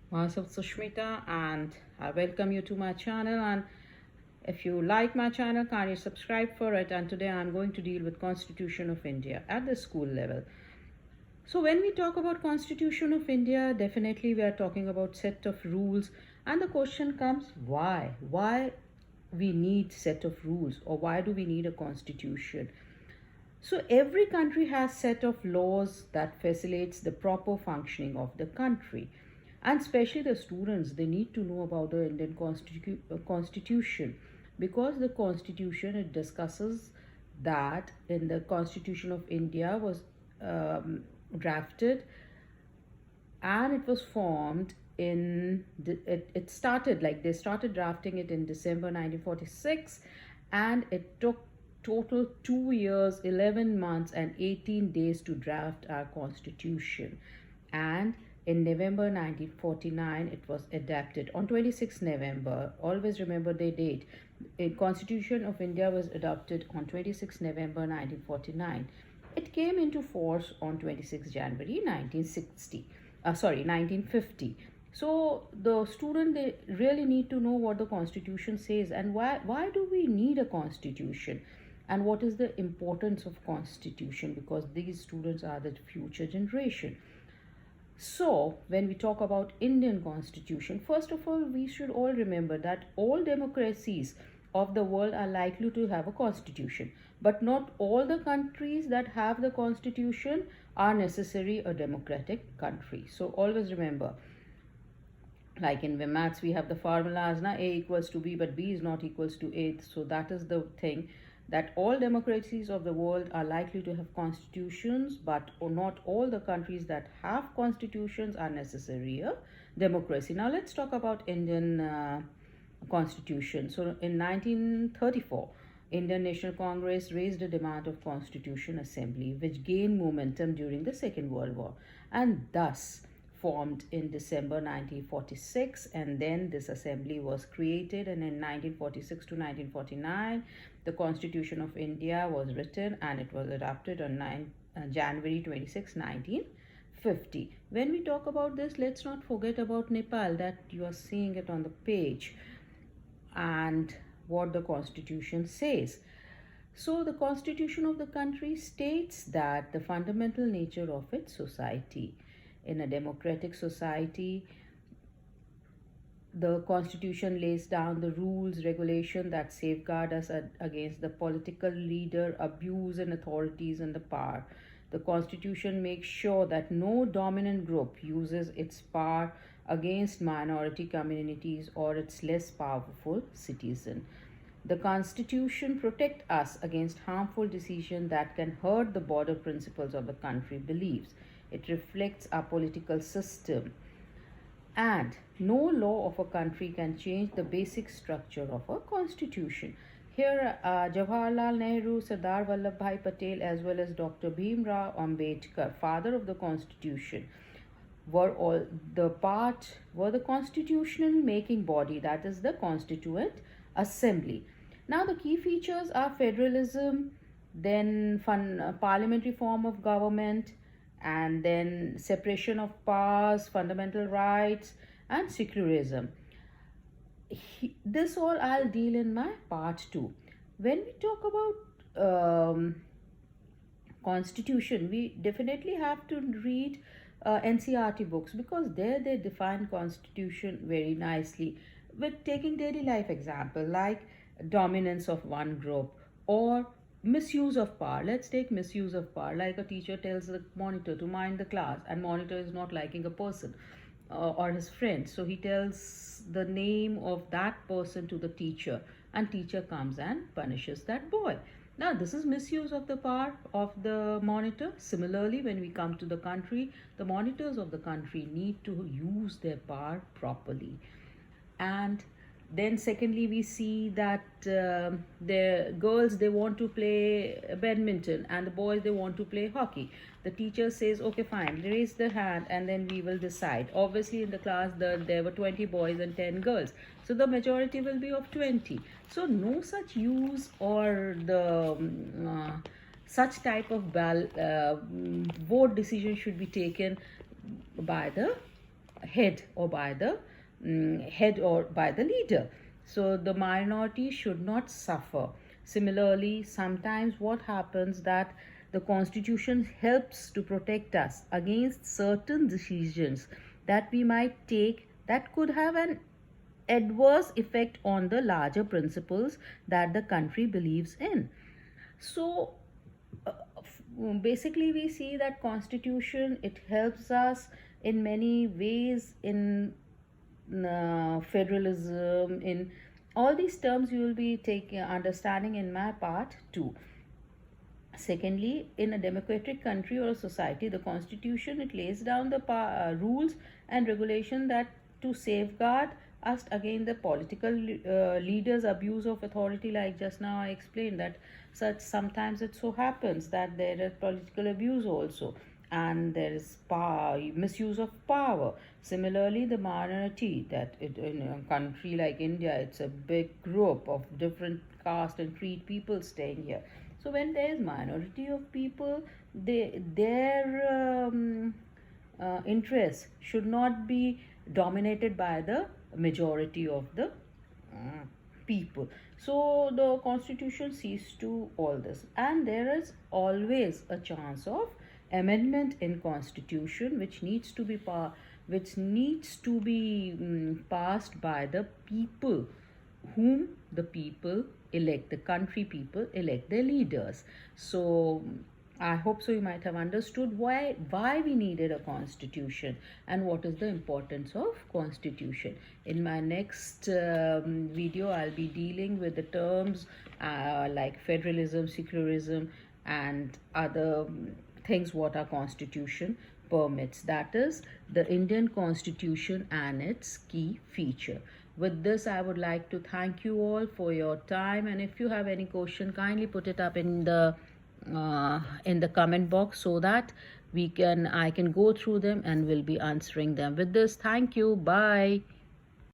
Myself Sushmita, and I welcome you to my channel. And if you like my channel, kindly subscribe for it. And today I'm going to deal with Constitution of India at the school level. So when we talk about Constitution of India, definitely we are talking about set of rules, and the question comes, why we need set of rules, or why do we need a constitution? So every country has set of laws that facilitates the proper functioning of the country. And especially the students, they need to know about the Indian constitution, because the constitution, it discusses that in the Constitution of India was drafted, and it was formed it started, like, they started drafting it in December 1946, and it took total 2 years, 11 months and 18 days to draft our constitution. And in November 1949 it was adopted on 26 November. Always remember the date. The Constitution of India was adopted on 26 November 1949. It came into force on 26 January 1950. So the student, they really need to know what the constitution says, and why do we need a constitution, and what is the importance of constitution, because these students are the future generation. So when we talk about Indian constitution, first of all, we should all remember that all democracies of the world are likely to have a constitution, but not all the countries that have the constitution are necessarily a democratic country. So always remember, like in maths we have the formulas, na, a equals to b, but b is not equals to a. So that is the thing, that all democracies of the world are likely to have constitutions, but not all the countries that have constitutions are necessarily a democracy. Now let's talk about Indian constitution. So in 1934, Indian National Congress raised a demand of Constitution Assembly, which gained momentum during the Second World War, and thus formed in December 1946. And then this assembly was created, and in 1946 to 1949 the Constitution of India was written, and it was adopted on January 26, 1950. When we talk about this, let's not forget about Nepal, that you are seeing it on the page, and what the constitution says. So the constitution of the country states that the fundamental nature of its society. In a democratic society, the constitution lays down the rules, regulation that safeguard us against the political leader abuse and authorities and the power. The constitution makes sure that no dominant group uses its power against minority communities or its less powerful citizen. The constitution protects us against harmful decisions that can hurt the border principles of the country beliefs. It reflects our political system, and no law of a country can change the basic structure of a constitution. Here, Jawaharlal Nehru, Sardar Vallabhbhai Patel, as well as Dr. Bhimrao Ambedkar, father of the constitution, were the constitutional making body, that is the Constituent Assembly. Now the key features are federalism, then parliamentary form of government, and then separation of powers, fundamental rights, and secularism. This all I'll deal in my part 2. When we talk about constitution, we definitely have to read NCERT books, because there they define constitution very nicely, with taking daily life example like dominance of one group or misuse of power. Let's take misuse of power, like a teacher tells the monitor to mind the class, and monitor is not liking a person or his friend, so he tells the name of that person to the teacher, and teacher comes and punishes that boy. Now this is misuse of the power of the monitor. Similarly, when we come to the country, the monitors of the country need to use their power properly. And then secondly, we see that the girls, they want to play badminton, and the boys, they want to play hockey. The teacher says, okay, fine, raise the hand and then we will decide. Obviously in the class there were 20 boys and 10 girls, so the majority will be of 20. So no such use or the such type of vote decision should be taken by the head or by the head or by the leader. So the minority should not suffer. Similarly, sometimes what happens that the constitution helps to protect us against certain decisions that we might take that could have an adverse effect on the larger principles that the country believes in. So basically we see that constitution, it helps us in many ways in federalism, in all these terms you will be taking understanding in my part too. Secondly, in a democratic country or a society, the constitution, it lays down the rules and regulation that to safeguard us against the political leaders abuse of authority. Like just now I explained that such sometimes it so happens that there is political abuse also, and there is power, misuse of power. Similarly, the minority, that in a country like India, it's a big group of different caste and creed people staying here. So when there is minority of people, their interests should not be dominated by the majority of the people. So the constitution sees to all this, and there is always a chance of amendment in constitution which needs to be passed by the people, whom the people elect, the country people elect their leaders. So I hope so you might have understood why we needed a constitution and what is the importance of constitution. In my next video I'll be dealing with the terms like federalism, secularism, and other things what our constitution permits, that is the Indian constitution and its key feature. With this, I would like to thank you all for your time, and if you have any question, kindly put it up in the comment box so that I can go through them and will be answering them. With this, thank you. Bye.